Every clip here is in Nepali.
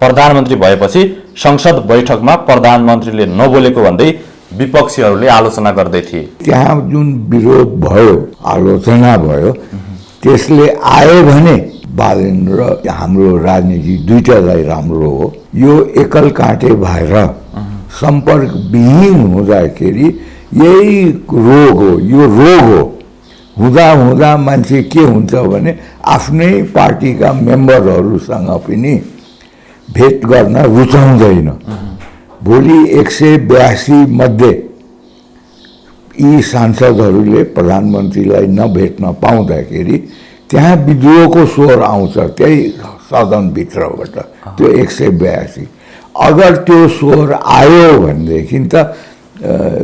प्रधानमन्त्री भएपछि संसद बैठकमा प्रधानमन्त्रीले नबोलेको भन्दै विपक्षीहरूले आलोचना गर्दै थिए। त्यहाँ जुन विरोध भयो, आलोचना भयो, त्यसले आयो भने बालेन र हाम्रो राजनीति दुईटालाई राम्रो हो। यो एकल काँटे भएर सम्पर्क विहीन हुँदाखेरि यही रोग हो, यो रोग हो। हुँदा हुँदा मान्छे के हुन्छ भने आफ्नै पार्टीका मेम्बरहरूसँग पनि भेट गर्न रुचाउँदैन। भोलि 182 मध्ये यी सांसदहरूले प्रधानमन्त्रीलाई नभेट्न पाउँदाखेरि त्यहाँ विद्रोहको स्वर आउँछ त्यही सदनभित्रबाट, त्यो 182। अगर त्यो स्वर आयो भनेदेखि त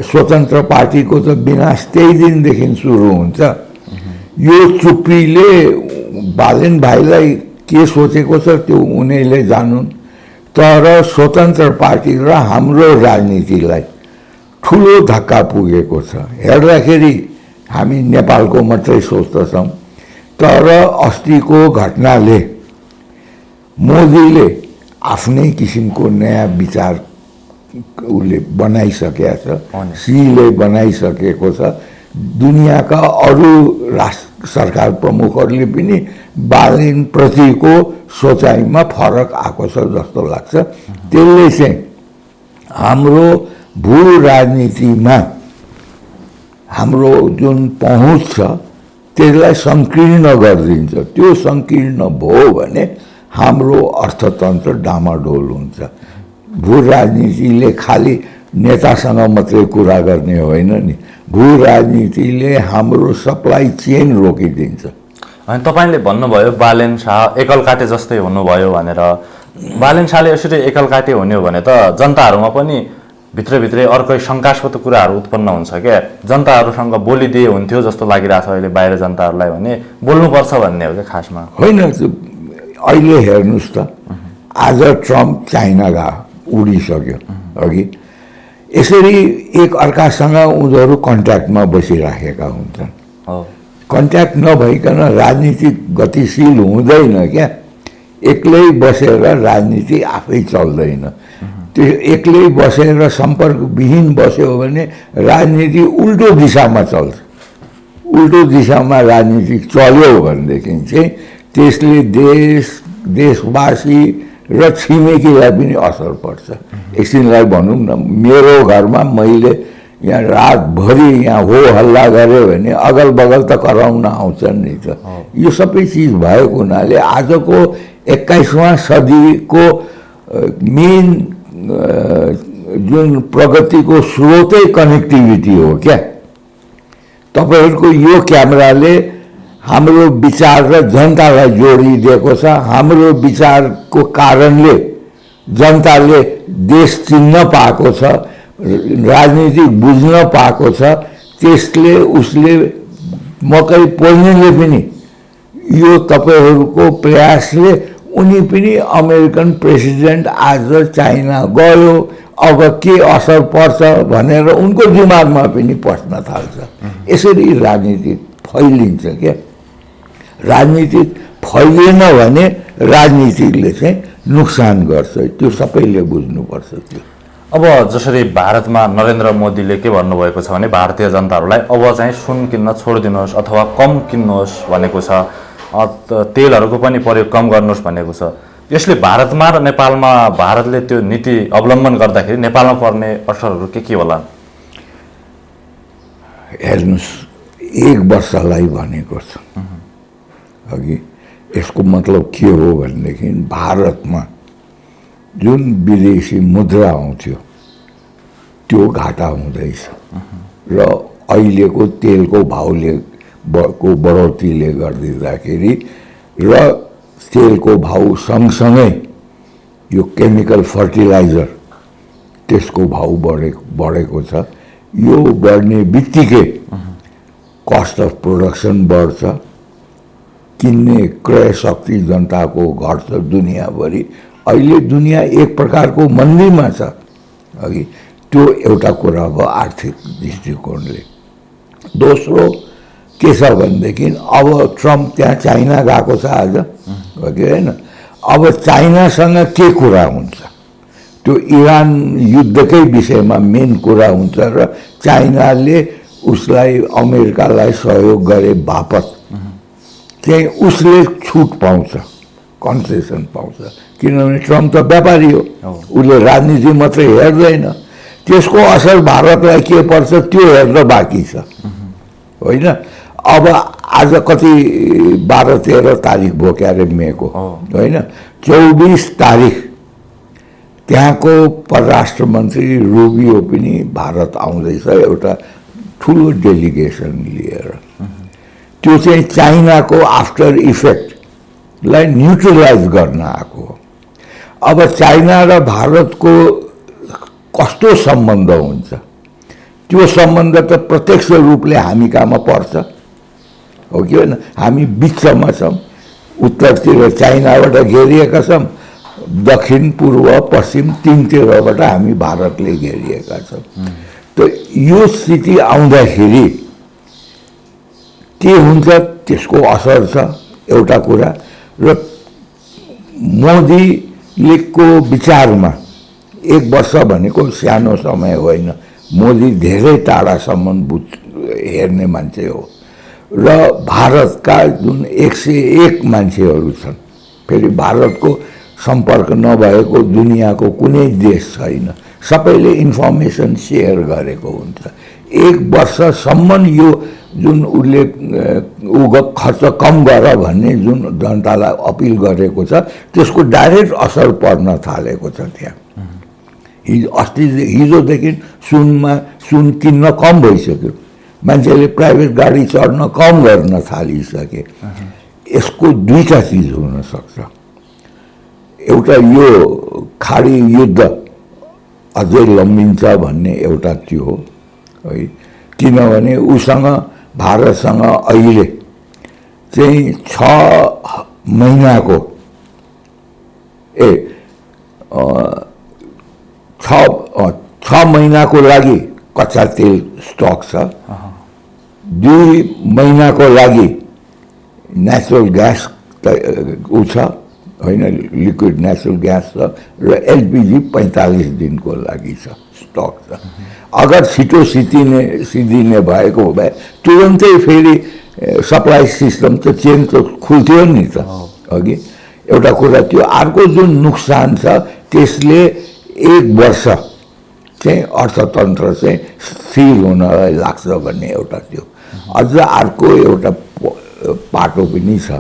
स्वतन्त्र पार्टीको त विनाश त्यही दिनदेखि सुरु हुन्छ। यो चुप्पीले बालेन भाइलाई के सोचेको छ त्यो उनीहरूले जानुन्, तर स्वतन्त्र पार्टी र हाम्रो राजनीतिलाई ठुलो धक्का पुगेको छ। हेर्दाखेरि हामी नेपालको मात्रै सोच्दछौँ, तर अस्तिको घटनाले मोदीले आफ्नै किसिमको नयाँ विचार उसले बनाइसकेको छ, सीले बनाइसकेको छ। दुनियाँका अरू राष्ट्र सरकार प्रमुखहरूले पनि बालेन प्रतिको सोचाइमा फरक आएको छ जस्तो लाग्छ। त्यसले चाहिँ हाम्रो भू राजनीतिमा हाम्रो जुन पहुँच छ त्यसलाई सङ्कीर्ण गरिदिन्छ। त्यो सङ्कीर्ण भयो भने हाम्रो अर्थतन्त्र डामाडोल हुन्छ। भू राजनीतिले खालि नेतासँग मात्रै कुरा गर्ने होइन नि, भू राजनीतिले हाम्रो सप्लाई चेन रोकिदिन्छ। अनि तपाईँले भन्नुभयो बालेन शाह एकलकाटे जस्तै हुनुभयो भनेर। बालेन शाहले यसरी एकलकाटे हुने हो भने त जनताहरूमा पनि भित्रभित्रै अर्कै शङ्कास्पद कुराहरू उत्पन्न हुन्छ क्या। जनताहरूसँग बोलिदिए हुन्थ्यो जस्तो लागिरहेछ अहिले बाहिर जनताहरूलाई, भने बोल्नुपर्छ भन्ने हो क्या खासमा। होइन, अहिले हेर्नुहोस् त, आज ट्रम्प चाइना गयो, उडिसक्यो अघि। यसरी एक अर्कासँग उनीहरू कन्ट्याक्टमा बसिराखेका हुन्छन्। कन्ट्याक्ट नभइकन राजनीति गतिशील हुँदैन क्या। एक्लै बसेर राजनीति आफै चल्दैन। त्यो एक्लै बसेर सम्पर्कविहीन बस्यो भने राजनीति उल्टो दिशामा चल्छ। उल्टो दिशामा राजनीति चल्यो भनेदेखि चाहिँ त्यसले देशवासी र छिमेकीलाई पनि असर पर्छ। एकछिनलाई भनौँ न, मेरो घरमा मैले यहाँ रातभरि यहाँ हो हल्ला गऱ्यो भने अगल बगल त कराउन आउँछन् नि त। यो सबै चिज भएको हुनाले आजको 21वां सदीको मेन जुन प्रगतिको स्रोतै कनेक्टिभिटी हो क्या। तपाईँहरूको यो क्यामेराले हाम्रो विचार र जनतालाई जोडिदिएको छ। हाम्रो विचारको कारणले जनताले देश चिन्न पाएको छ, राजनीति बुझ्न पाएको छ। त्यसले उसले मकै पोल्नेले पनि यो तपाईँहरूको प्रयासले उनी पनि अमेरिकन प्रेसिडेन्ट आज चाइना गयो, अब के असर पर्छ भनेर उनको दिमागमा पनि पस्न थाल्छ। यसरी राजनीति फैलिन्छ क्या। राजनीति फैलिएन भने राजनीतिले चाहिँ नुकसान गर्छ, त्यो सबैले बुझ्नुपर्छ। त्यो अब जसरी भारतमा नरेन्द्र मोदीले के भन्नुभएको छ भने भारतीय जनताहरूलाई अब चाहिँ सुन किन्न छोडिदिनुहोस् अथवा कम किन्नुहोस् भनेको छ, तेलहरूको पनि प्रयोग कम गर्नुहोस् भनेको छ। यसले भारतमा र नेपालमा भारतले त्यो नीति अवलम्बन गर्दाखेरि नेपालमा पर्ने असरहरू के होला? हेर्नुहोस्, 1 वर्षलाई भनेको छ अघि। यसको मतलब के हो भनेदेखि भारतमा जुन विदेशी मुद्रा आउँथ्यो त्यो घाटा हुँदैछ र अहिलेको तेलको भाउले को बढोत्तीले गरिदिँदाखेरि र तेलको भाउ सँगसँगै यो केमिकल फर्टिलाइजर त्यसको भाउ बढेको छ। यो बढ्ने बित्तिकै कस्ट अफ प्रोडक्सन बढ्छ, किन्ने क्रय शक्ति जनताको घट्छ दुनियाँभरि। अहिले दुनियाँ एक प्रकारको मन्दीमा छ अघि। त्यो एउटा कुरा भयो आर्थिक दृष्टिकोणले। दोस्रो के छ भनेदेखि अब ट्रम्प त्यहाँ चाइना गएको छ आज, हो कि होइन? अब चाइनासँग के कुरा हुन्छ, त्यो इरान युद्धकै विषयमा मेन कुरा हुन्छ र चाइनाले उसलाई अमेरिकालाई सहयोग गरे बापत चाहिँ उसले छुट पाउँछ, कन्सेसन पाउँछ, किनभने ट्रम्प त व्यापारी हो, उसले राजनीति मात्रै हेर्दैन, त्यसको असर भारतलाई के पर्छ त्यो हेर्न बाँकी छ होइन। अब आज कति 12-13 तारिक भयो क्यारे मेको होइन, 24 तारिक त्यहाँको परराष्ट्र मन्त्री रुबियो पनि भारत आउँदैछ एउटा ठुलो डेलिगेसन लिएर। त्यो चाहिँ चाइनाको आफ्टर इफेक्टलाई न्युट्रलाइज गर्न आएको हो। अब चाइना र भारतको कस्तो सम्बन्ध हुन्छ, त्यो सम्बन्ध त प्रत्यक्ष रूपले हामी कहाँमा पर्छ हो कि होइन। हामी बिचमा छौँ, उत्तरतिर चाइनाबाट घेरिएका छौँ, दक्षिण पूर्व पश्चिम तीनतिरबाट हामी भारतले घेरिएका छौँ। त यो स्थिति आउँदाखेरि के हुन्छ त्यसको असर छ एउटा कुरा। र मोदीको विचारमा 1 वर्ष भनेको सानो समय होइन, मोदी धेरै टाढासम्म हेर्ने मान्छे हो र भारतका जुन 101 मान्छेहरू छन्, फेरि भारतको सम्पर्क नभएको दुनियाँको कुनै देश छैन, सबैले इन्फर्मेसन सेयर गरेको हुन्छ। 1 वर्षसम्म यो जुन उसले खर्च कम गर भन्ने जुन जनतालाई अपिल गरेको छ त्यसको डाइरेक्ट असर पर्न थालेको छ त्यहाँ। हिजोदेखि सुन किन्न कम भइसक्यो, मान्छेले प्राइभेट गाडी चढ्न कम गर्न थालिसके। यसको दुईटा चिज हुन सक्छ, एउटा यो खाडी युद्ध अझै लम्बिन्छ भन्ने एउटा त्यो हो है, किनभने उसँग भारतसँग अहिले चाहिँ 6 महिनाको 6 महिनाको लागि कच्चा तेल स्टक छ, 2 महिनाको लागि नेचुरल ग्यास ऊ छ होइन, लिक्विड नेचुरल ग्यास छ र एलपिजी 45 दिनको लागि छ स्टक छ। अगर छिटो सिद्धिने भएको भए तुरन्तै फेरि सप्लाई सिस्टम त चेन त खुल्थ्यो नि त अघि, एउटा कुरा त्यो। अर्को जुन नुक्सान छ त्यसले 1 वर्ष चाहिँ अर्थतन्त्र चाहिँ स्थिर हुनलाई लाग्छ भन्ने एउटा त्यो। अझ अर्को एउटा पाटो पनि छ,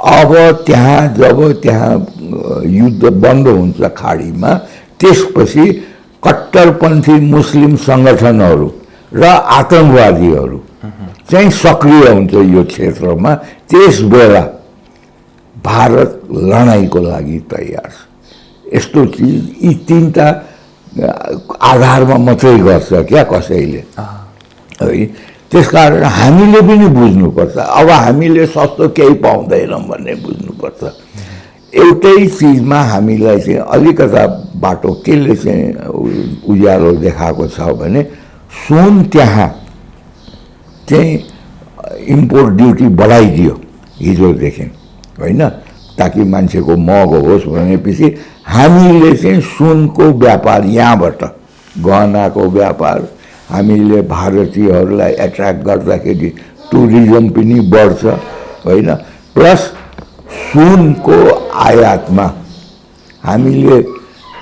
अब त्यहाँ जब त्यहाँ युद्ध बन्द हुन्छ खाडीमा, त्यसपछि कट्टरपन्थी मुस्लिम सङ्गठनहरू र आतङ्कवादीहरू चाहिँ सक्रिय हुन्छ यो क्षेत्रमा। त्यस बेला भारत लडाइँको लागि तयार छ। यस्तो चिज यी 3टा आधारमा मात्रै गर्छ क्या कसैले है। त्यसकारण हामीले पनि बुझ्नुपर्छ, अब हामीले सस्तो केही पाउँदैनौँ भन्ने बुझ्नुपर्छ। एउटै चिजमा हामीलाई चाहिँ अलिकता बाटो केले चाहिँ उज्यालो देखाएको छ भने सुन त्यहाँ चाहिँ इम्पोर्ट ड्युटी बढाइदियो हिजोदेखि होइन, ताकि मान्छेको महँगो होस् भनेपछि हामीले चाहिँ सुनको व्यापार यहाँबाट गहनाको व्यापार हामीले भारतीयहरूलाई एट्र्याक्ट गर्दाखेरि टुरिज्म पनि बढ्छ होइन। प्लस सुनको आयातमा हामीले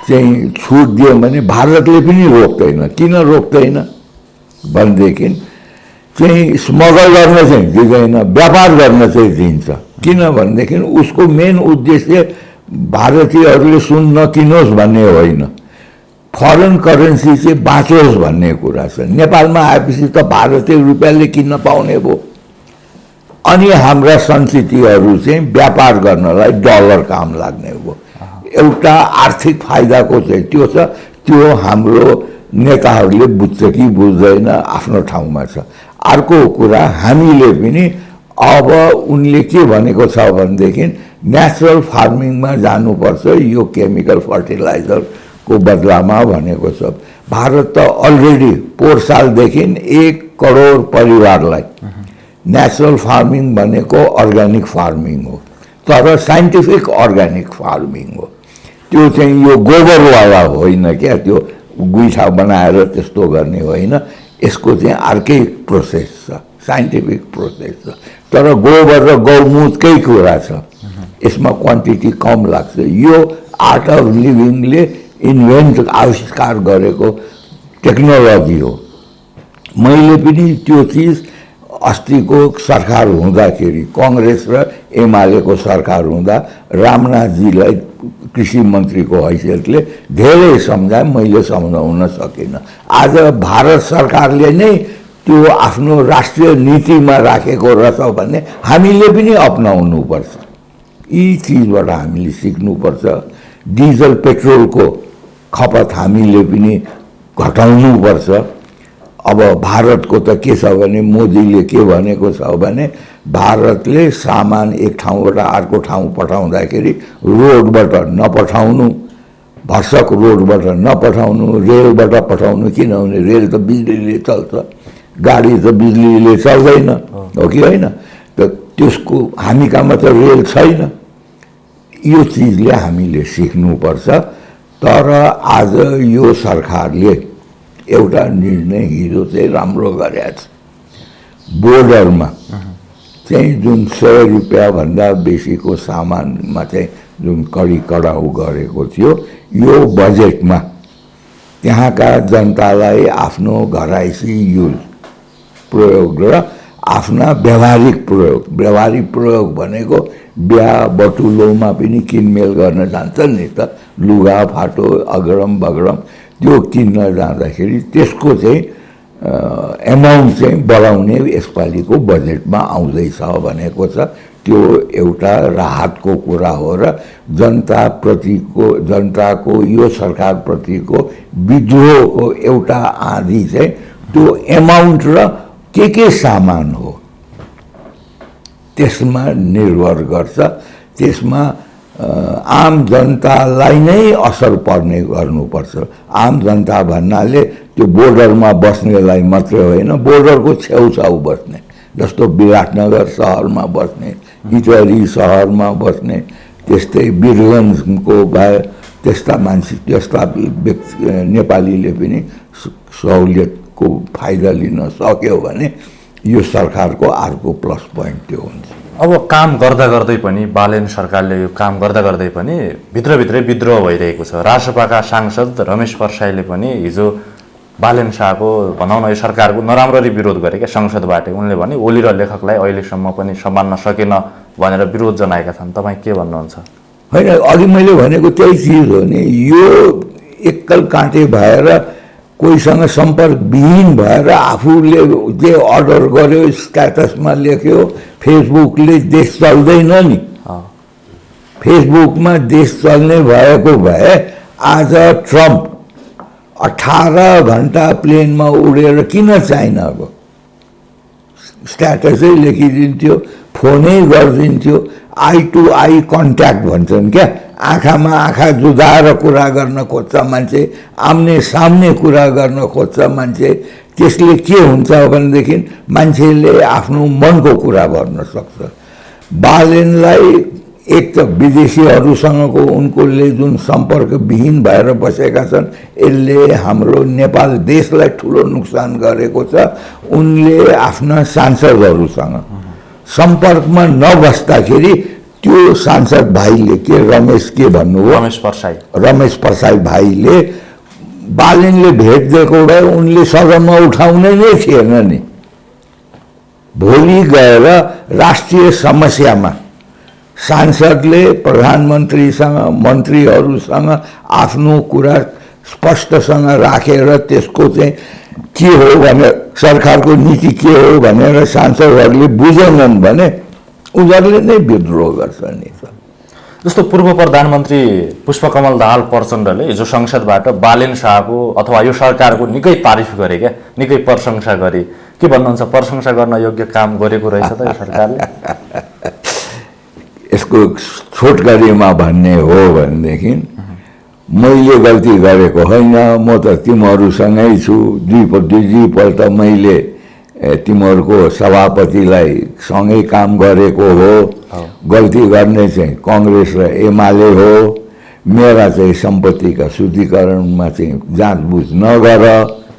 चाहिँ छुट दियो भने भारतले पनि रोक्दैन। किन रोक्दैन भनेदेखि चाहिँ स्मगल गर्न चाहिँ दिँदैन, व्यापार गर्न चाहिँ दिन्छ। किन भनेदेखि उसको मेन उद्देश्य भारतीयहरूले सुन नकिनोस् भन्ने होइन, फरेन करेन्सी चाहिँ बाँचोस् भन्ने कुरा छ। नेपालमा आएपछि त भारतीय रुपियाँले किन्न पाउने भयो, अनि हाम्रा संस्कृतिहरू चाहिँ व्यापार गर्नलाई डलर काम लाग्ने भयो। एउटा आर्थिक फाइदाको चाहिँ त्यो छ, त्यो हाम्रो नेताहरूले बुझ्छ कि बुझ्दैन आफ्नो ठाउँमा छ। अर्को कुरा हामीले पनि अब उनले के भनेको छ भनेदेखि नेचुरल फार्मिङमा जानुपर्छ, यो केमिकल फर्टिलाइजरको बदलामा भनेको छ। भारत त अलरेडी पोहोर सालदेखि 1 करोड परिवारलाई नेचुरल फार्मिङ भनेको अर्ग्यानिक फार्मिङ हो। त तर साइन्टिफिक अर्ग्यानिक फार्मिङ हो। त्यो चाहिँ यो गोबरवाला होइन क्या, त्यो गुइठा बनाएर त्यस्तो गर्ने होइन। यसको चाहिँ अर्कै प्रोसेस छ, साइन्टिफिक प्रोसेस छ। तर गोबर र गौमुतकै कुरा छ, यसमा क्वान्टिटी कम लाग्छ। यो आर्ट अफ लिभिङले आविष्कार गरेको टेक्नोलोजी हो। मैले पनि त्यो चिज अस्तिको सरकार हुँदाखेरि, कङ्ग्रेस र एमालेको सरकार हुँदा रामनाथजीलाई कृषि मन्त्रीको हैसियतले धेरै सम्झाए, मैले सम्झाउन सकिनँ। आज भारत सरकारले नै त्यो आफ्नो राष्ट्रिय नीतिमा राखेको रहेछ भने हामीले पनि अपनाउनुपर्छ। यी चिजबाट हामीले सिक्नुपर्छ। डिजल पेट्रोलको खपत हामीले पनि घटाउनुपर्छ। अब भारतको त के छ भने मोदीले के भनेको छ भने भारतले सामान एक ठाउँबाट अर्को ठाउँ पठाउँदाखेरि रोडबाट नपठाउनु, भर्सक रोडबाट नपठाउनु, रेलबाट पठाउनु। किनभने रेल त बिजुलीले चल्छ, गाडी त बिजुलीले चल्दैन, हो कि होइन? त त्यसको हामी कहाँमा त रेल छैन। यो चिजले हामीले सिक्नुपर्छ। तर आज यो सरकारले एउटा निर्णय हिजो चाहिँ राम्रो गरेछ। बोर्डरमा चाहिँ जुन 100 रुपियाँभन्दा बेसीको सामानमा चाहिँ जुन कडाउ गरेको थियो, यो बजेटमा त्यहाँका जनतालाई आफ्नो घराइसी युज प्रयोग र आफ्ना व्यावहारिक प्रयोग भनेको बिहा बटुलोमा पनि किनमेल गर्न जान्छन् नि त, लुगा फाटो अगरम बगरम त्यो किन्न जाँदाखेरि त्यसको चाहिँ एमाउन्ट चाहिँ बढाउने यसपालिको बजेटमा आउँदैछ भनेको छ। त्यो एउटा राहतको कुरा हो र जनताको यो सरकारप्रतिको विद्रोहको एउटा आँधी चाहिँ त्यो एमाउन्ट र के सामान हो त्यसमा निर्भर गर्छ। त्यसमा आम जनतालाई नै असर पर्ने गर्नुपर्छ। आम जनता भन्नाले त्यो बोर्डरमा बस्नेलाई मात्रै होइन, बोर्डरको छेउछाउ बस्ने, जस्तो विराटनगर सहरमा बस्ने, इटहरी सहरमा बस्ने, त्यस्तै वीरगन्जको भए त्यस्ता मान्छे, त्यस्ता नेपालीले पनि सहुलियतको फाइदा लिन सक्यो भने यो सरकारको अर्को प्लस पोइन्ट त्यो हुन्छ। अब काम गर्दा गर्दै पनि बालेन सरकारले यो काम गर्दा गर्दै पनि भित्रभित्रै विद्रोह भइरहेको छ। रासपाका सांसद रमेश परसाईले पनि हिजो बालेन शाहको भनौँ न यो सरकारको नराम्ररी विरोध गरे क्या संसदबाट। उनले भने ओली र लेखकलाई अहिलेसम्म पनि सम्हाल्न सकेन भनेर विरोध जनाएका छन्। तपाईँ के भन्नुहुन्छ? होइन, अघि मैले भनेको त्यही चिज हो नि। यो एक्कल काँटे भएर कोहीसँग सम्पर्कविहीन भएर आफूले जे अर्डर गर्यो, स्ट्याटसमा लेख्यो, फेसबुकले देश चल्दैन नि। फेसबुकमा देश चल्ने भएको भए आज ट्रम्प 18 घन्टा प्लेनमा उडेर किन चाइना गयो? स्ट्याटसै लेखिदिन्थ्यो, फोनै गरिदिन्थ्यो। आई टु आई कन्ट्याक्ट भन्छन् क्या, आँखामा आँखा जुधाएर कुरा गर्न खोज्छ मान्छे, आम्ने सामने कुरा गर्न खोज्छ मान्छे। त्यसले के हुन्छ भनेदेखि मान्छेले आफ्नो मनको कुरा गर्न सक्छ। बालेनलाई एक त विदेशीहरूसँगको उनकोले जुन सम्पर्कविहीन भएर बसेका छन्, यसले हाम्रो नेपाल देशलाई ठुलो नोक्सान गरेको छ। उनले आफ्ना सांसदहरूसँग सम्पर्कमा नबस्दाखेरि त्यो सांसद भाइले के रमेश के भन्नुभयो, रमेश परसाई भाइले बालेनले भेट दिएको भए उनले सदनमा उठाउने नै थिएन नि। भोलि गएर राष्ट्रिय समस्यामा सांसदले प्रधानमन्त्रीसँग, मन्त्रीहरूसँग आफ्नो कुरा स्पष्टसँग राखेर त्यसको चाहिँ के हो भनेर, सरकारको नीति के हो भनेर सांसदहरूले बुझेनन् भने उनीहरूले नै विद्रोह गर्छन् नि त। जस्तो पूर्व प्रधानमन्त्री पुष्पकमल दाहाल प्रचण्डले हिजो संसदबाट बालेन शाहको अथवा यो सरकारको निकै तारिफ गरे क्या, निकै प्रशंसा गरे। के भन्नुहुन्छ, प्रशंसा गर्न योग्य काम गरेको रहेछ त यो सरकारले? यसको छोटकरीमा भन्ने हो भनेदेखि मैले गल्ती गरेको होइन, म त तिमीहरूसँगै छु। दुईपल्ट मैले तिमीहरूको सभापतिलाई सँगै काम गरेको हो, गल्ती गर्ने चाहिँ कङ्ग्रेस र एमाले हो, मेरा चाहिँ सम्पत्तिका शुद्धिकरणमा चाहिँ जाँचबुझ नगर,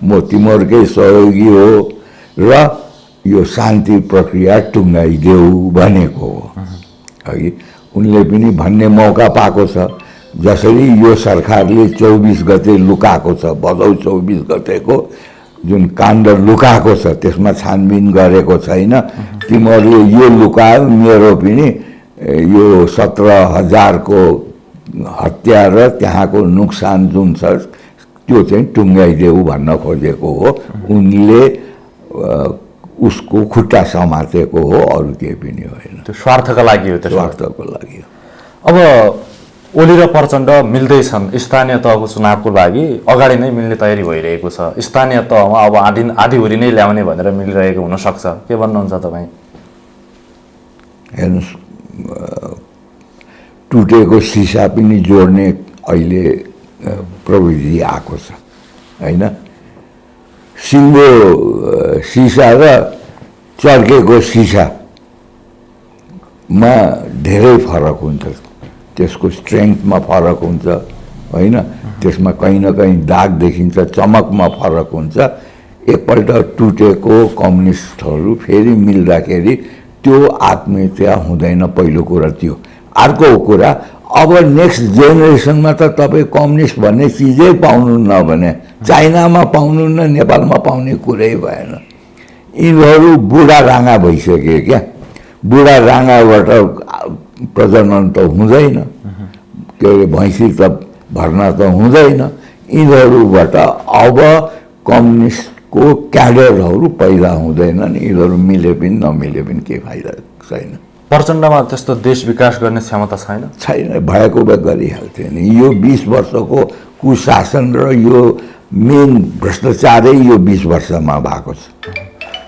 म तिमीहरूकै सहयोगी हो र यो शान्ति प्रक्रिया टुङ्गाइदेऊ भनेको हो। अघि उनले पनि भन्ने मौका पाएको छ। जसरी यो सरकारले 24 गते लुकाएको छ, भदौ 24 गतेको जुन काण्ड लुकाएको छ त्यसमा छानबिन गरेको छैन, तिमीहरूले यो लुकायो, मेरो पनि यो 17,000 को हत्या र त्यहाँको नोक्सान जुन छ त्यो चाहिँ टुङ्गाइदेऊ भन्न खोजेको हो। उनले उसको खुट्टा समातेको हो, अरू केही पनि होइन। त्यो स्वार्थका लागि हो, त्यो स्वार्थको लागि हो। अब ओली र प्रचण्ड मिल्दैछन्, स्थानीय तहको चुनावको लागि अगाडि नै मिल्ने तयारी भइरहेको छ। स्थानीय तहमा अब आधीहुरी नै ल्याउने भनेर मिलिरहेको हुनसक्छ, के भन्नुहुन्छ तपाईँ? हेर्नुहोस्, टुटेको सिसा पनि जोड्ने अहिले प्रविधि आएको छ होइन। सिङ्गो सिसा र चर्केको सिसामा धेरै फरक हुन्छ, त्यसको स्ट्रेङ्थमा फरक हुन्छ होइन, त्यसमा कहीँ न कहीँ दाग देखिन्छ, चमकमा फरक हुन्छ। एकपल्ट टुटेको कम्युनिस्टहरू फेरि मिल्दाखेरि त्यो आत्मीयता हुँदैन, पहिलो कुरा त्यो। अर्को कुरा, अब नेक्स्ट जेनेरेसनमा त तपाईँ कम्युनिस्ट भन्ने चिजै पाउनुहुन्न भने, चाइनामा पाउनुहुन्न, नेपालमा पाउने कुरै भएन। यिनीहरू बुढा राँगा भइसके क्या, बुढा राँगाबाट प्रजनन त हुँदैन, के अरे भैँसी त भर्ना त हुँदैन। यिनीहरूबाट अब कम्युनिस्टको क्याडरहरू पैदा हुँदैनन्। यिनीहरू मिले पनि नमिले पनि केही फाइदा छैन। प्रचण्डमा त्यस्तो देश विकास गर्ने क्षमता छैन? छैन, भएको भए गरिहाल्थ्यो नि। यो 20 वर्षको कुशासन र यो मेन भ्रष्टाचारै यो 20 वर्षमा भएको छ।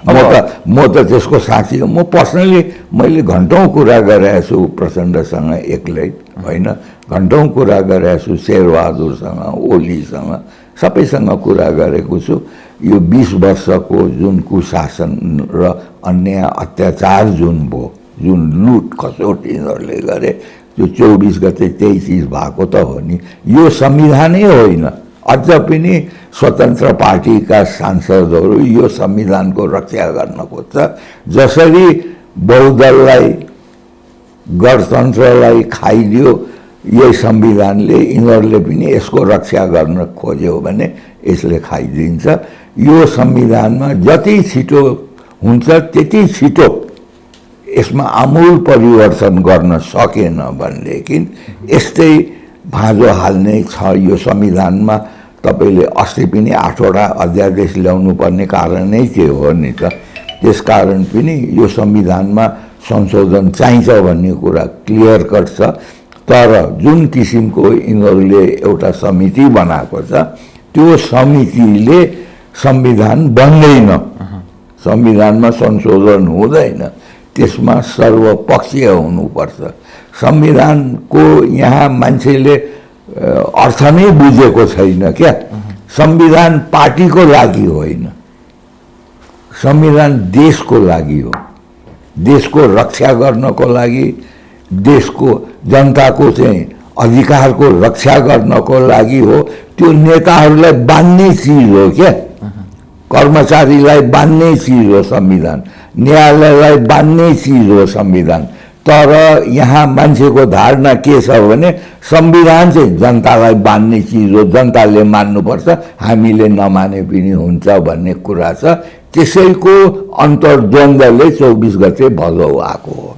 म त त्यसको साक्षी हो। म पर्सनली मैले घन्टौँ कुरा गरेको छु प्रचण्डसँग एक्लै होइन, घन्टौँ कुरा गरेको छु शेरबहादुरसँग, ओलीसँग, सबैसँग कुरा गरेको छु। यो 20 वर्षको जुन कुशासन र अन्याय अत्याचार जुन भयो, जुन लुट खसोट यिनीहरूले गरे, त्यो 24 गते त्यही चिज भएको त हो नि। यो संविधानै होइन। अझ पनि स्वतन्त्र पार्टीका सांसदहरू यो संविधानको रक्षा गर्न खोज्छ। जसरी बहुदललाई गणतन्त्रलाई खाइदियो यही संविधानले, यिनीहरूले पनि यसको रक्षा गर्न खोज्यो भने यसले खाइदिन्छ। यो संविधानमा जति छिटो हुन्छ त्यति छिटो यसमा आमूल परिवर्तन गर्न सकेन भनेदेखि यस्तै भाँजो हाल्ने छ यो संविधानमा। तपाईँले अस्ति पनि 8वटा अध्यादेश ल्याउनु पर्ने कारण नै त्यो हो नि त। त्यसकारण पनि यो संविधानमा संशोधन चाहिन्छ भन्ने कुरा क्लियर कट छ। तर जुन किसिमको यिनीहरूले एउटा समिति बनाएको छ, त्यो समितिले संविधान बन्दैन, संविधानमा संशोधन हुँदैन, त्यसमा सर्वपक्षीय हुनुपर्छ। संविधानको यहाँ मान्छेले अर्थ नै बुझेको छैन क्या। संविधान पार्टीको लागि होइन, संविधान देशको लागि हो, देशको रक्षा गर्नको लागि, देशको जनताको चाहिँ अधिकारको रक्षा गर्नको लागि हो। त्यो नेताहरूलाई बाँध्ने चिज हो क्या, कर्मचारीलाई बाँध्ने चिज हो संविधान, न्यायालयलाई बाँध्ने चिज हो संविधान। तर यहाँ मान्छेको धारणा के छ भने संविधान चाहिँ जनतालाई बाँध्ने चिज हो, जनताले मान्नुपर्छ, हामीले नमाने पनि हुन्छ भन्ने कुरा छ। त्यसैको अन्तर्द्वन्द्वले 24 गते भदौ आएको हो।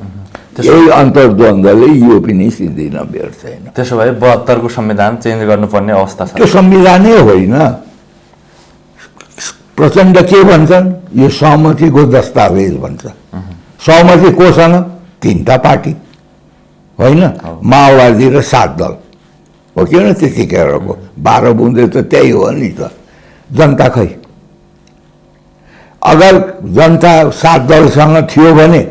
यही अन्तर्द्वन्द्वले यो पनि सिद्धिन बेर छैन। त्यसो भए 72 को संविधान चेन्ज गर्नुपर्ने अवस्था छ। त्यो संविधानै होइन। प्रचण्ड के भन्छन्? यो सहमतिको दस्तावेज भन्छ। सहमति कोसँग? 3टा पार्टी होइन, माओवादी र 7 दल हो कि न त्यतिखेरको। 12 बुँदे त त्यही हो नि त। जनता खै? अगर जनता 7 दलसँग थियो भने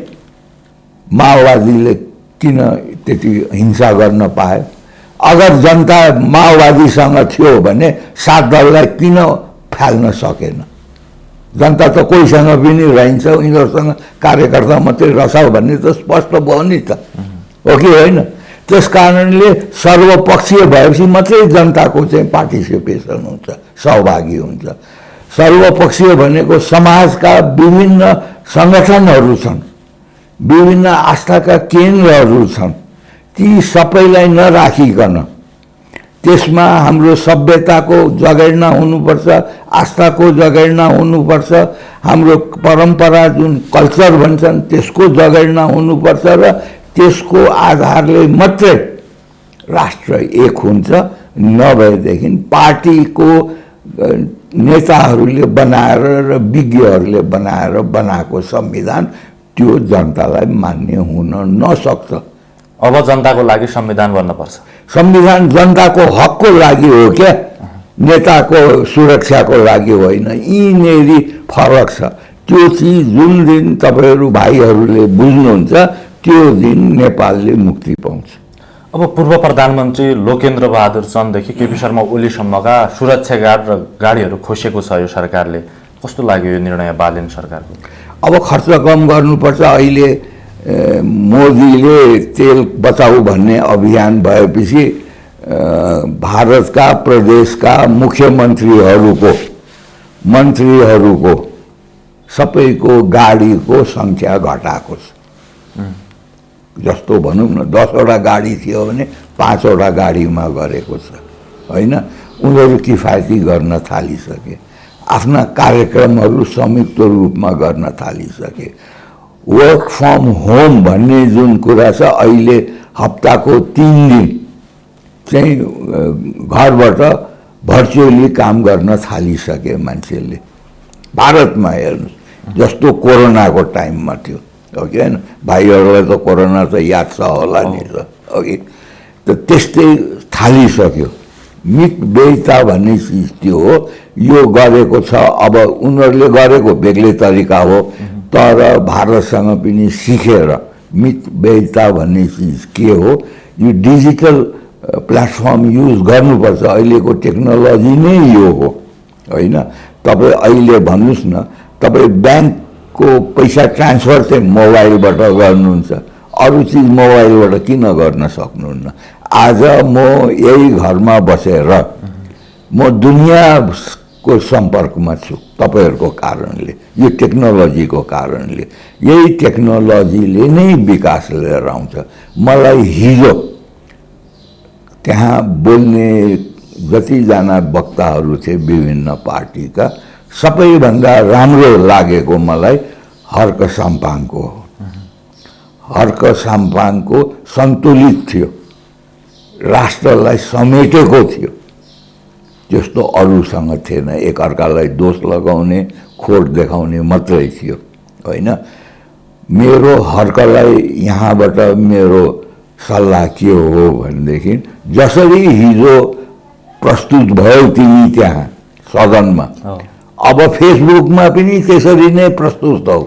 माओवादीले किन त्यति हिंसा गर्न पायो? अगर जनता माओवादीसँग थियो भने 7 दललाई किन फाल्न सकेन? जनता त कोहीसँग पनि रहन्छ, यिनीहरूसँग कार्यकर्ता मात्रै रह भन्ने त स्पष्ट भयो नि त, हो कि होइन? त्यस कारणले सर्वपक्षीय भएपछि मात्रै जनताको चाहिँ पार्टिसिपेसन हुन्छ, सहभागी हुन्छ। सर्वपक्षीय भनेको समाजका विभिन्न सङ्गठनहरू छन्, विभिन्न आस्थाका केन्द्रहरू छन्, ती सबैलाई नराखिकन त्यसमा हाम्रो सभ्यताको जगेर्ना हुनुपर्छ, आस्थाको जगेर्ना हुनुपर्छ, हाम्रो परम्परा जुन कल्चर भन्छन् त्यसको जगेर्ना हुनुपर्छ र त्यसको आधारले मात्रै राष्ट्र एक हुन्छ। नभएदेखि पार्टीको नेताहरूले बनाएर र विज्ञहरूले बनाएको संविधान त्यो जनतालाई मान्य हुन नसक्छ। अब जनताको लागि संविधान बन्नुपर्छ। संविधान जनताको हकको लागि हो क्या, नेताको सुरक्षाको लागि होइन। यिनीहरू फरक छ। त्यो चिज जुन दिन तपाईँहरू भाइहरूले बुझ्नुहुन्छ त्यो दिन नेपालले मुक्ति पाउँछ। अब पूर्व प्रधानमन्त्री लोकेन्द्र बहादुर चन्ददेखि केपी शर्मा ओलीसम्मका सुरक्षा गार्ड र गाडीहरू खोसेको छ यो सरकारले। कस्तो लाग्यो यो निर्णय बालेन सरकारको? अब खर्च कम गर्नुपर्छ। अहिले मोदीले तेल बचाऊ भन्ने अभियान भएपछि भारतका प्रदेशका मन्त्रीहरूको सबैको गाडीको सङ्ख्या घटाएको छ। जस्तो भनौँ न 10वटा गाडी थियो भने 5वटा गाडीमा गरेको छ, होइन? उनीहरू किफायती गर्न थालिसके, आफ्ना कार्यक्रमहरू संयुक्त रूपमा गर्न थालिसके। वर्क फ्रम होम भन्ने जुन कुरा छ, अहिले हप्ताको 3 दिन चाहिँ घरबाट भर्चुअली काम गर्न थालिसके मान्छेले। भारतमा हेर्नुहोस्, जस्तो कोरोनाको टाइममा थियो, हो कि होइन? भाइहरूलाई त कोरोना त याद छ होला नि त, अघि त त्यस्तै थालिसक्यो। मितव्ययिता भन्ने चिज त्यो हो, यो गरेको छ। अब उनीहरूले गरेको बेग्लै तरिका हो, तर भारतसँग पनि सिकेर मितव्ययिता भन्ने चिज के हो, यो डिजिटल प्लेटफर्म युज गर्नुपर्छ। अहिलेको टेक्नोलोजी नै यो हो, होइन? तपाईँ अहिले भन्नुहोस् न, तपाईँ ब्याङ्कको पैसा ट्रान्सफर चाहिँ मोबाइलबाट गर्नुहुन्छ, अरू चिज मोबाइलबाट किन गर्न सक्नुहुन्न? आज म यही घरमा बसेर म दुनियाँको सम्पर्कमा छु तपाईँहरूको कारणले, यो टेक्नोलोजीको कारणले। यही टेक्नोलोजीले नै विकास लिएर आउँछ। मलाई हिजो त्यहाँ बोल्ने जतिजना वक्ताहरू थिए विभिन्न पार्टीका, सबैभन्दा राम्रो लागेको मलाई हर्क साम्पाङको हो। हर्क साम्पाङको सन्तुलित थियो, राष्ट्रलाई समेटेको थियो, त्यस्तो अरूसँग थिएन। एकअर्कालाई दोष लगाउने, खोट देखाउने मात्रै थियो, होइन? मेरो हर्कलाई यहाँबाट मेरो सल्लाह के हो भनेदेखि, जसरी हिजो प्रस्तुत भयो तिमी त्यहाँ सदनमा, अब फेसबुकमा पनि त्यसरी नै प्रस्तुत हौ,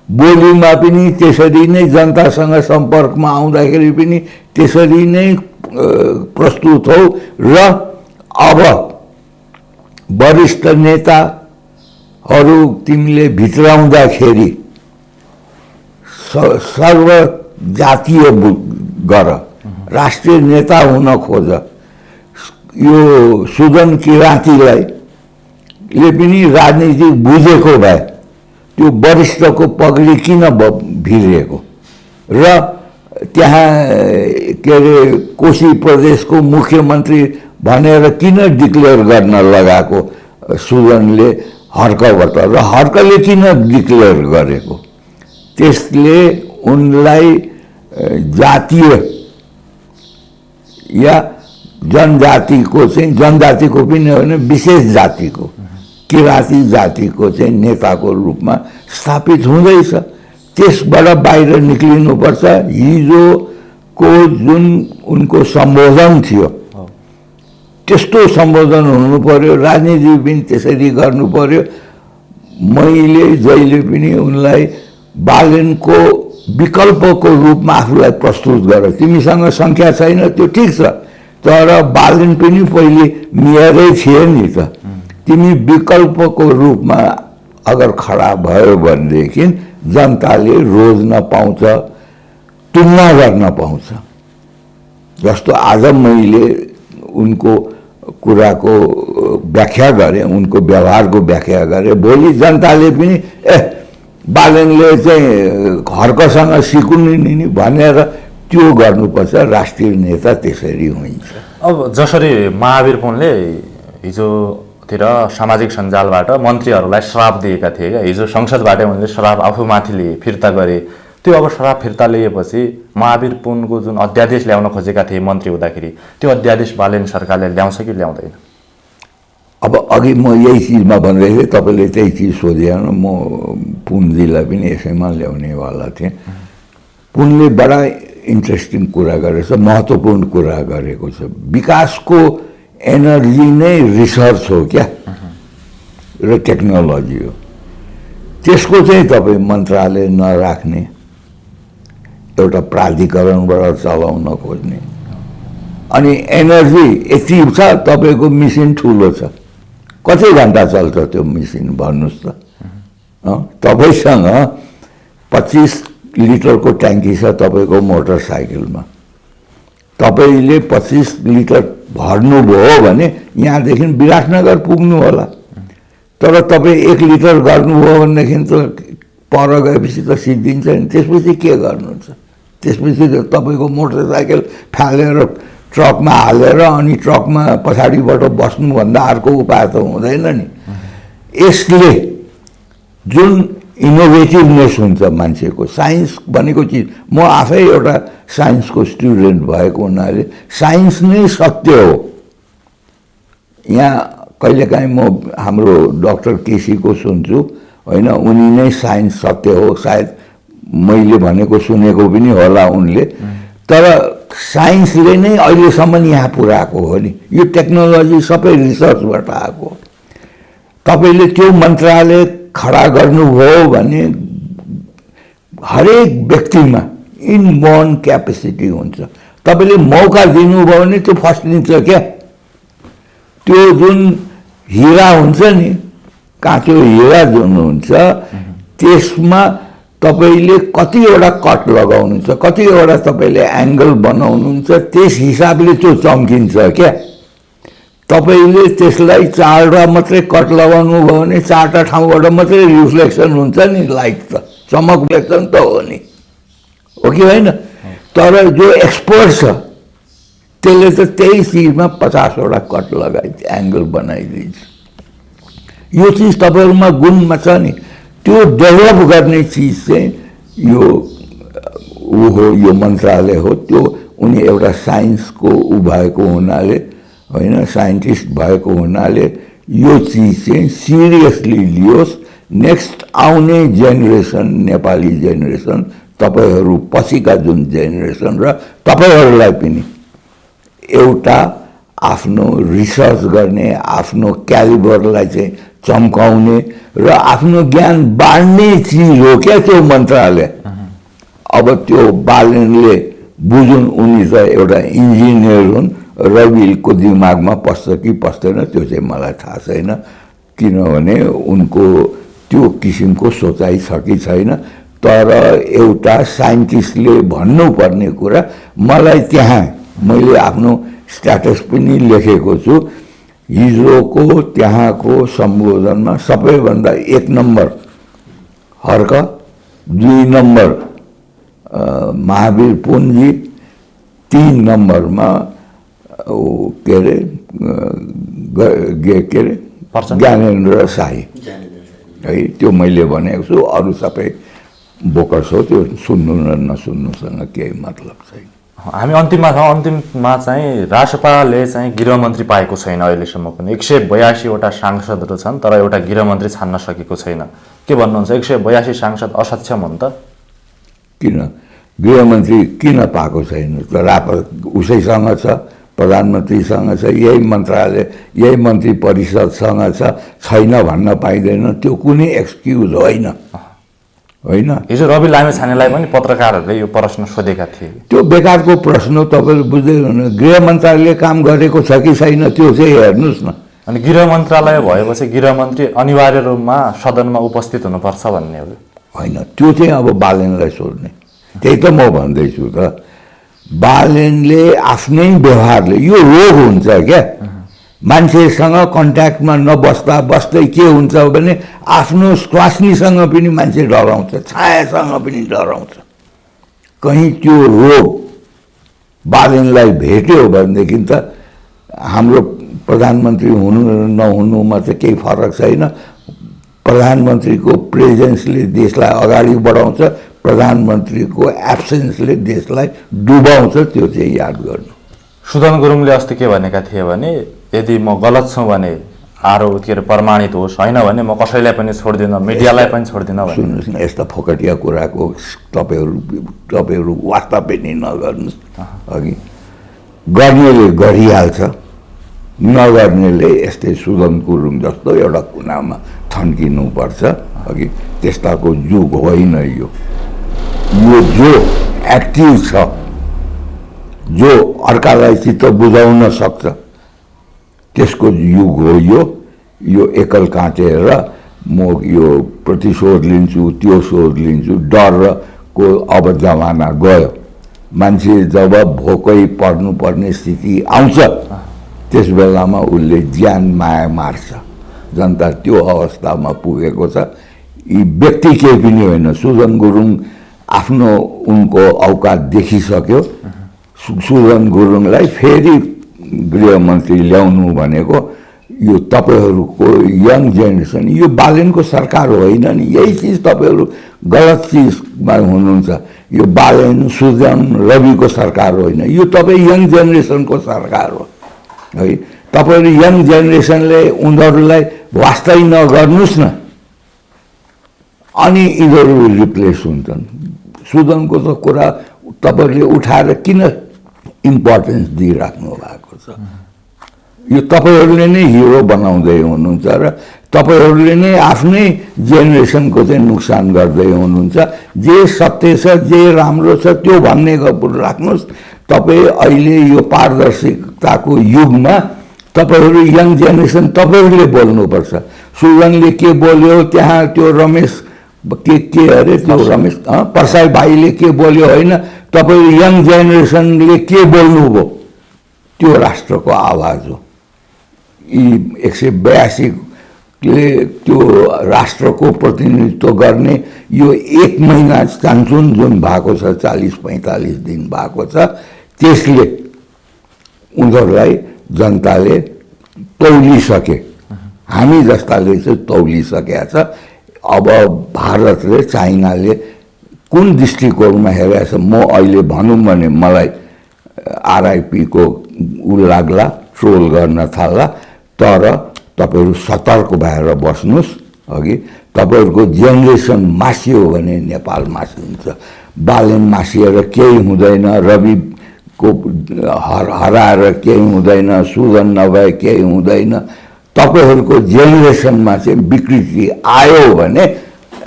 बोलीमा पनि त्यसरी नै, जनतासँग सम्पर्कमा आउँदाखेरि पनि त्यसरी नै प्रस्तुत हौ। र अब वरिष्ठ नेताहरू तिमीले भित्राउँदाखेरि सर्वजातीय गर, राष्ट्रिय नेता हुन खोज। यो सुदन किराँतीलाई ले पनि राजनीति बुझेको भए त्यो वरिष्ठको पगडी किन भिरेको र त्यहाँ के अरे कोशी प्रदेशको मुख्यमन्त्री भनेर किन डिक्लेयर गर्न लगाएको सुदनले हर्कबाट, र हर्कले किन डिक्लेयर गरेको? त्यसले उनलाई जातीय या जनजातिको चाहिँ, जनजातिको पनि होइन, विशेष जातिको किराँती जातिको चाहिँ नेताको रूपमा स्थापित हुँदैछ। त्यसबाट बाहिर निक्लिनुपर्छ। हिजोको जुन उनको सम्बोधन थियो त्यस्तो सम्बोधन हुनु पर्यो, राजनीति पनि त्यसरी गर्नु पर्यो। मैले जहिले पनि उनलाई बालेनको विकल्पको रूपमा आफूलाई प्रस्तुत गर। तिमीसँग सङ्ख्या छैन त्यो ठिक छ, तर बालेन पनि पहिले मेयरै थिए नि त। तिमी विकल्पको रूपमा अगर खडा भयो भनेदेखि जनताले रोज्न पाउँछ, तुलना गर्न पाउँछ। जस्तो आज मैले उनको कुराको व्याख्या गरेँ, उनको व्यवहारको व्याख्या गरेँ, भोलि जनताले पनि बालनले चाहिँ हर्कसँग सिकुन् नि भनेर त्यो गर्नुपर्छ। राष्ट्रिय नेता त्यसरी हुन्छ। अब जसरी महावीर पुनले हिजोतिर सामाजिक सञ्जालबाट मन्त्रीहरूलाई श्राप दिएका थिए क्या, हिजो संसदबाटै उनले श्राप आफूमाथि लिए, फिर्ता गरे। त्यो अब श्राप फिर्ता लिएपछि महावीर पुनको जुन अध्यादेश ल्याउन खोजेका थिए मन्त्री हुँदाखेरि, त्यो अध्यादेश बालेन सरकारले ल्याउँछ कि ल्याउँदैन? अब अघि म यही चिजमा भनिरहेको थिएँ, तपाईँले त्यही चिज सोधेन, म पुनजीलाई पनि यसैमा ल्याउनेवाला थिएँ। पुनले बडा इन्ट्रेस्टिङ कुरा गरेछ, महत्त्वपूर्ण कुरा गरेको छ। विकासको एनर्जी नै रिसर्च हो क्या र टेक्नोलोजी हो। त्यसको चाहिँ तपाईँ मन्त्रालय नराख्ने, एउटा प्राधिकरणबाट चलाउन खोज्ने, अनि एनर्जी यति छ, तपाईँको मिसिन ठुलो छ, कति घन्टा चल्छ त्यो मिसिन भन्नुहोस् त? तपाईँसँग 25 लिटरको ट्याङ्की छ तपाईँको मोटरसाइकलमा, तपाईँले 25 लिटर भर्नुभयो भने यहाँदेखि विराटनगर पुग्नु होला। तर तपाईँ 1 लिटर गर्नुभयो भनेदेखि त पर गएपछि त सिद्धिन्छ नि। त्यसपछि के गर्नुहुन्छ? त्यसपछि त तपाईँको मोटरसाइकल फालेर ट्रकमा हालेर अनि ट्रकमा पछाडिबाट बस्नुभन्दा अर्को उपाय त हुँदैन नि। यसले जुन इनोभेटिभनेस हुन्छ मान्छेको, साइन्स भनेको चिज, म आफै एउटा साइन्सको स्टुडेन्ट भएको हुनाले साइन्स नै सत्य हो। यहाँ कहिलेकाहीँ म हाम्रो डाक्टर केसीको सुन्छु, होइन, उनी नै साइन्स सत्य हो, सायद मैले भनेको सुनेको पनि होला उनले। तर साइन्सले नै अहिलेसम्म यहाँ पुर्याएको हो नि। यो टेक्नोलोजी सबै रिसर्चबाट आएको हो। तपाईँले त्यो मन्त्रालय खडा गर्नुभयो भने हरेक व्यक्तिमा इनबोर्न क्यापेसिटी हुन्छ। तपाईँले मौका दिनुभयो भने त्यो फस्टिन्छ क्या। त्यो जुन हिरा हुन्छ नि, काँचो हिरा जुन हुन्छ, त्यसमा तपाईँले कतिवटा कट लगाउनुहुन्छ, कतिवटा तपाईँले एङ्गल बनाउनुहुन्छ, त्यस हिसाबले त्यो चम्किन्छ क्या। तपाईँले त्यसलाई 4वटा मात्रै कट लगाउनु भयो भने 4वटा ठाउँबाट मात्रै रिफ्लेक्सन हुन्छ नि, लाइट त चमक रिफ्लेक्सन त हो नि, हो कि होइन? तर जो एक्सपर्ट छ त्यसले त त्यही चिजमा 50वटा कट लगाइ एङ्गल बनाइदिन्छ। यो चिज तपाईँहरूमा गुणमा छ नि, त्यो डेभलप गर्ने चिज चाहिँ यो हो, यो मन्त्रालय हो। त्यो उनी एउटा साइन्सको भएको हुनाले, होइन, साइन्टिस्ट भएको हुनाले यो चिज चाहिँ सिरियसली लियोस्। नेक्स्ट आउने जेनेरेसन, नेपाली जेनेरेसन, तपाईँहरू पछिका जुन जेनेरेसन र तपाईँहरूलाई पनि एउटा आफ्नो रिसर्च गर्ने, आफ्नो क्यालिबरलाई चाहिँ चम्काउने र आफ्नो ज्ञान बाँड्ने चिज हो क्या त्यो मन्त्रालय। अब त्यो बालनले बुझुन्, उनी त एउटा इन्जिनियर हुन्, रविलको दिमागमा पस्छ कि पस्दैन त्यो चाहिँ मलाई थाहा छैन, किनभने उनको त्यो किसिमको सोचाइ छ कि छैन। तर एउटा साइन्टिस्टले भन्नुपर्ने कुरा, मलाई त्यहाँ मैले आफ्नो स्ट्याटस पनि लेखेको छु, हिजोको त्यहाँको सम्बोधनमा सबैभन्दा 1 नम्बर हर्क, 2 नम्बर महावीर पुनजी, 3 नम्बरमा के अरे ज्ञानेन्द्र शाही है, त्यो मैले भनेको छु। अरू सबै बोकस हो, त्यो सुन्नु र नसुन्नुसँग केही मतलब छैन। हामी अन्तिममा छौँ। अन्तिममा चाहिँ राष्ट्रपाले चाहिँ गृहमन्त्री पाएको छैन अहिलेसम्म पनि। 182वटा सांसदहरू छन्, तर एउटा गृहमन्त्री छान्न सकेको छैन। के भन्नुहुन्छ? 182 सांसद असक्षम हुन् त? किन गृहमन्त्री किन पाएको छैन? त उसैसँग छ, प्रधानमन्त्रीसँग छ, यही मन्त्रालय, यही मन्त्री परिषदसँग छ, छैन भन्न पाइँदैन। त्यो कुनै एक्सक्युज होइन, होइन। हिजो रवि लामिछानेलाई पनि पत्रकारहरूले यो प्रश्न सोधेका थिए। त्यो बेकारको प्रश्न, तपाईँले बुझ्दै हुनु। गृह मन्त्रालयले काम गरेको छ कि छैन त्यो चाहिँ हेर्नुहोस् न। अनि गृह मन्त्रालय भएपछि गृहमन्त्री अनिवार्य रूपमा सदनमा उपस्थित हुनुपर्छ भन्ने हो। होइन, त्यो चाहिँ अब बालेनलाई सोध्ने। त्यही त म भन्दैछु त, बालेनले आफ्नै व्यवहारले यो रोग हुन्छ क्या, मान्छेसँग कन्ट्याक्टमा नबस्दा बस्दै के हुन्छ भने आफ्नो स्वास्नीसँग पनि मान्छे डराउँछ, छायासँग पनि डराउँछ। कहीँ त्यो रोग बालेनलाई भेट्यो भनेदेखि त हाम्रो प्रधानमन्त्री हुनु र नहुनुमा चाहिँ केही फरक छैन। प्रधानमन्त्रीको प्रेजेन्सले देशलाई अगाडि बढाउँछ, प्रधानमन्त्रीको एब्सेन्सले देशलाई डुबाउँछ, त्यो चाहिँ याद गर्नु। सुदन गुरुङले अस्ति के भनेका थिए भने यदि म गलत छु भने आरोप के अरे प्रमाणित होस्, होइन भने म कसैलाई पनि छोड्दिनँ, मिडियालाई पनि छोड्दिनँ भने। सुन्नुहोस् न, यस्ता फोकटिया कुराको तपाईँहरू वास्ता पनि नगर्नुहोस्। अघि गर्नेले गरिहाल्छ, नगर्नेले यस्तै सुदन गुरुङ जस्तो एउटा कुनामा थन्किनुपर्छ। अघि त्यस्ताको युग होइन यो। जो एक्टिभ छ, जो अर्कालाई चित्त बुझाउन सक्छ, त्यसको युग हो यो एकल काटेर म यो प्रतिशोध लिन्छु, त्यो शोध लिन्छु, डरको अब जमाना गयो। मान्छे जब भोकै पर्नुपर्ने स्थिति आउँछ त्यस बेलामा उसले ज्यान माया मार्छ। जनता त्यो अवस्थामा पुगेको छ। यी व्यक्ति केही पनि होइन। सुदन गुरुङ आफ्नो उनको औकात देखिसक्यो। सुदन गुरुङलाई फेरि गृहमन्त्री ल्याउनु भनेको यो तपाईँहरूको यङ जेनेरेसन, यो बालेनको सरकार होइन नि। यही चिज तपाईँहरू गलत चिजमा हुनुहुन्छ। यो बालेन सुदन रविको सरकार होइन, यो तपाईँ यङ जेनेरेसनको सरकार हो है। तपाईँहरू यङ जेनेरेसनले उनीहरूलाई वास्तै नगर्नुहोस् न, अनि यिनीहरू रिप्लेस हुन्छन्। सुदनको त कुरा तपाईँहरूले उठाएर किन इम्पोर्टेन्स दिइराख्नु भएको छ? यो तपाईँहरूले नै हिरो बनाउँदै हुनुहुन्छ र तपाईँहरूले नै आफ्नै जेनेरेसनको चाहिँ नोक्सान गर्दै हुनुहुन्छ। जे सत्य छ, जे राम्रो छ त्यो भन्ने राख्नुहोस्। तपाईँ अहिले यो पारदर्शिताको युगमा तपाईँहरू यङ जेनेरेसन तपाईँहरूले बोल्नुपर्छ। सुदनले के बोल्यो त्यहाँ, त्यो रमेश के अरे त्यो रमेश प्रसाई भाइले के बोल्यो, होइन, तपाईँहरू यङ जेनेरेसनले के बोल्नुभयो त्यो राष्ट्रको आवाज हो। यी 182ले त्यो राष्ट्रको प्रतिनिधित्व गर्ने यो 1 महिना चान्सुन जुन भएको छ, 40-45 दिन भएको छ, त्यसले उनीहरूलाई जनताले तौलिसके। हामी जस्ताले चाहिँ तौलिसकेका छ। अब भारतले, चाइनाले कुन दृष्टिकोणमा हेरेको छ? म अहिले भनौँ भने मलाई आरआइपीको ऊ लाग्ला, ट्रोल गर्न थाल्ला। तर तपाईँहरू सतर्क भएर बस्नुहोस्। अघि तपाईँहरूको जेनेरेसन मासियो भने नेपाल मासिन्छ। बालेन मासिएर केही हुँदैन, रविको हराएर केही हुँदैन, सुदन नभए केही हुँदैन। तपाईँहरूको जेनेरेसनमा चाहिँ विकृति आयो भने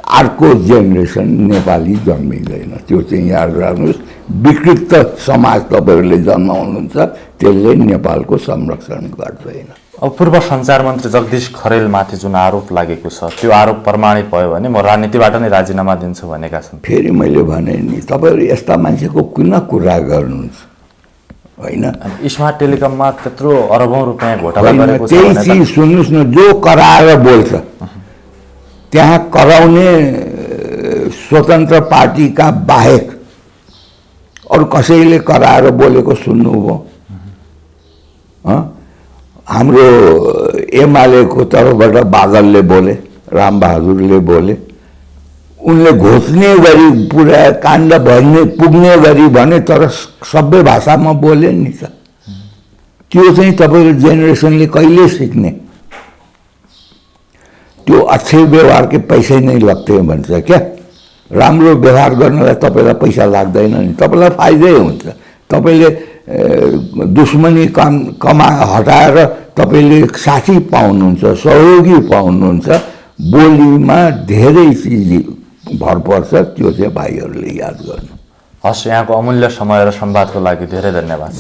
अर्को जेनेरेसन नेपाली जन्मिँदैन। त्यो चाहिँ याद राख्नुहोस्। विकृत समाज तपाईँहरूले जन्माउनुहुन्छ, त्यसले नेपालको संरक्षण गर्दैन। अब पूर्व सञ्चार मन्त्री जगदीश खरेलमाथि जुन आरोप लागेको छ, त्यो आरोप प्रमाणित भयो भने म राजनीतिबाट नै राजीनामा दिन्छु भनेका छन्। फेरि मैले भने नि, तपाईँहरू यस्ता मान्छेको किन कुरा गर्नुहुन्छ? होइन, स्मार्ट टेलिकममा त्यत्रो अरबौं रुपियाँ घोटाला गरेको छ। त्यही चिज सुन्नुहोस् न, जो कराएर बोल्छ त्यहाँ कराउने स्वतन्त्र पार्टीका बाहेक अरू कसैले कराएर बोलेको सुन्नुभयो? हाम्रो एमालेको तर्फबाट बादलले बोले, रामबहादुरले बोले, उनले घोच्ने गरी पुरा काण्ड भर्ने पुग्ने गरी भने, तर सबै भाषामा बोले नि त। त्यो चाहिँ तपाईँको जेनेरेसनले कहिले सिक्ने? त्यो अच्छे व्यवहार के पैसै नै लग्थे भन्छ क्या। राम्रो व्यवहार गर्नलाई तपाईँलाई पैसा लाग्दैन नि, तपाईँलाई फाइदै हुन्छ। तपाईँले दुश्मनी हटाएर तपाईँले साथी पाउनुहुन्छ, सहयोगी पाउनुहुन्छ। बोलीमा धेरै चिज भर पर्छ, त्यो चाहिँ भाइहरूले याद गर्नु। हस्, यहाँको अमूल्य समय र संवादको लागि धेरै धन्यवाद।